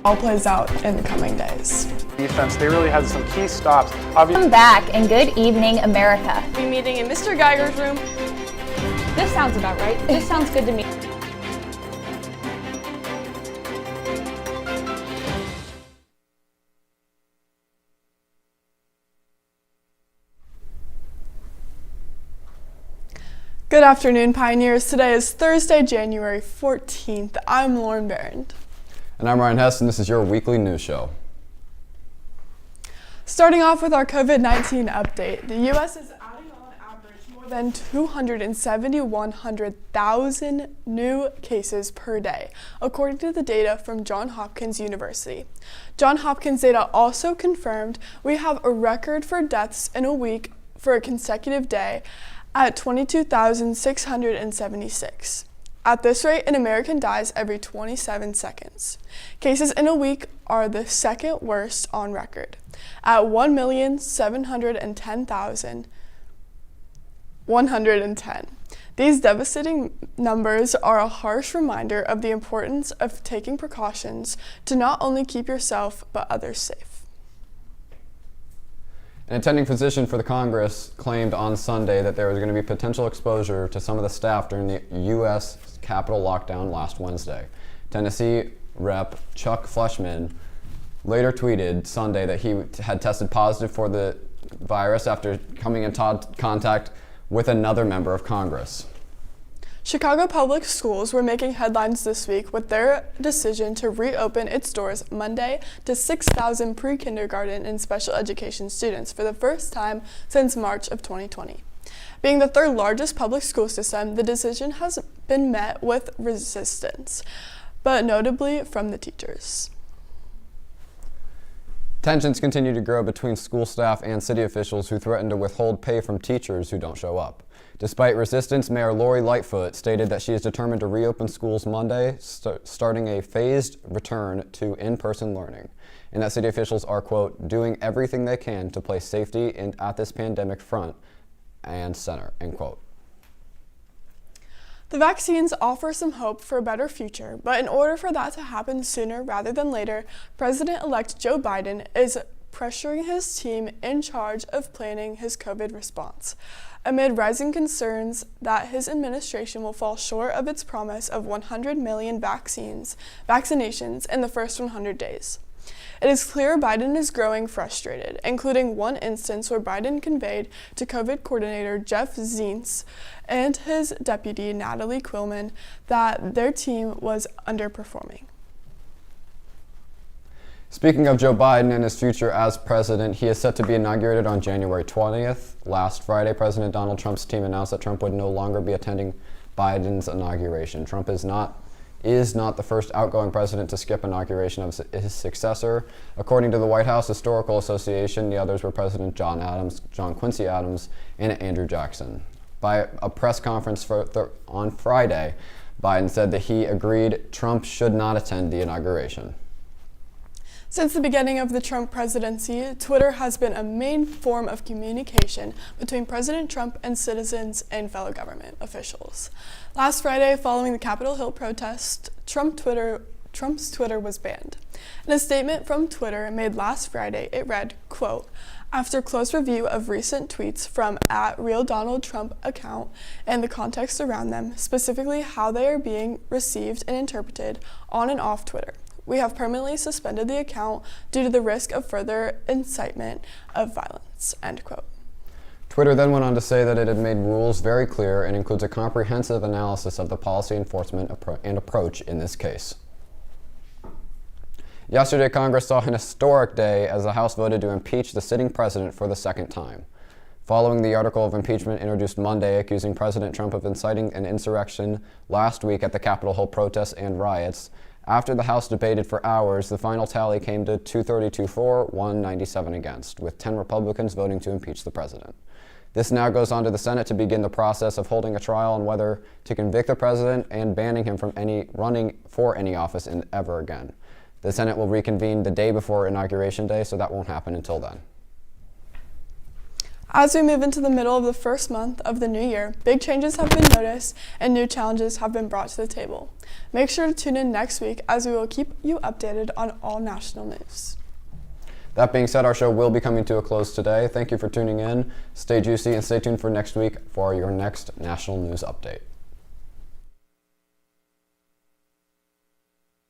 all plays out in the coming days. Defense, they really had some key stops. Welcome back and good evening, America. We'll be meeting in Mr. Geiger's room. This sounds about right. This sounds good to me. Good afternoon, Pioneers. Today is Thursday, January 14th. I'm Lauren Barrand. And I'm Ryan Hess, and this is your weekly news show. Starting off with our COVID-19 update, the U.S. is adding on average more than 271,000 new cases per day, according to the data from Johns Hopkins University. Johns Hopkins data also confirmed we have a record for deaths in a week for a consecutive day at 22,676. At this rate, an American dies every 27 seconds. Cases in a week are the second worst on record, at 1,710,110. These devastating numbers are a harsh reminder of the importance of taking precautions to not only keep yourself but others safe. An attending physician for the Congress claimed on Sunday that there was going to be potential exposure to some of the staff during the U.S. Capitol lockdown last Wednesday. Tennessee Rep. Chuck Fleischmann later tweeted Sunday that he had tested positive for the virus after coming in contact with another member of Congress. Chicago Public Schools were making headlines this week with their decision to reopen its doors Monday to 6,000 pre-kindergarten and special education students for the first time since March of 2020. Being the third largest public school system, the decision has been met with resistance, but notably from the teachers. Tensions continue to grow between school staff and city officials who threaten to withhold pay from teachers who don't show up. Despite resistance, Mayor Lori Lightfoot stated that she is determined to reopen schools Monday, starting a phased return to in-person learning, and that city officials are, quote, doing everything they can to place safety at this pandemic front and center, end quote. The vaccines offer some hope for a better future, but in order for that to happen sooner rather than later, President-elect Joe Biden is pressuring his team in charge of planning his COVID response, amid rising concerns that his administration will fall short of its promise of 100 million vaccinations in the first 100 days. It is clear Biden is growing frustrated, including one instance where Biden conveyed to COVID coordinator Jeff Zients and his deputy Natalie Quillman that their team was underperforming. Speaking of Joe Biden and his future as president, he is set to be inaugurated on January 20th. Last Friday, President Donald Trump's team announced that Trump would no longer be attending Biden's inauguration. Trump is not the first outgoing president to skip inauguration of his successor. According to the White House Historical Association, the others were President John Quincy Adams, and Andrew Jackson. By a press conference on Friday, Biden said that he agreed Trump should not attend the inauguration. Since the beginning of the Trump presidency, Twitter has been a main form of communication between President Trump and citizens and fellow government officials. Last Friday, following the Capitol Hill protest, Trump's Twitter was banned. In a statement from Twitter made last Friday, it read, quote, after close review of recent tweets from @RealDonaldTrump account and the context around them, specifically how they are being received and interpreted on and off Twitter, we have permanently suspended the account due to the risk of further incitement of violence, end quote. Twitter then went on to say that it had made rules very clear and includes a comprehensive analysis of the policy enforcement and approach in this case. Yesterday, Congress saw an historic day as the House voted to impeach the sitting president for the second time. Following the article of impeachment introduced Monday accusing President Trump of inciting an insurrection last week at the Capitol Hill protests and riots, after the House debated for hours, the final tally came to 232 for, 197 against, with 10 Republicans voting to impeach the president. This now goes on to the Senate to begin the process of holding a trial on whether to convict the president and banning him from running for any office ever again. The Senate will reconvene the day before Inauguration Day, so that won't happen until then. As we move into the middle of the first month of the new year, big changes have been noticed and new challenges have been brought to the table. Make sure to tune in next week as we will keep you updated on all national news. That being said, our show will be coming to a close today. Thank you for tuning in. Stay juicy and stay tuned for next week for your next national news update.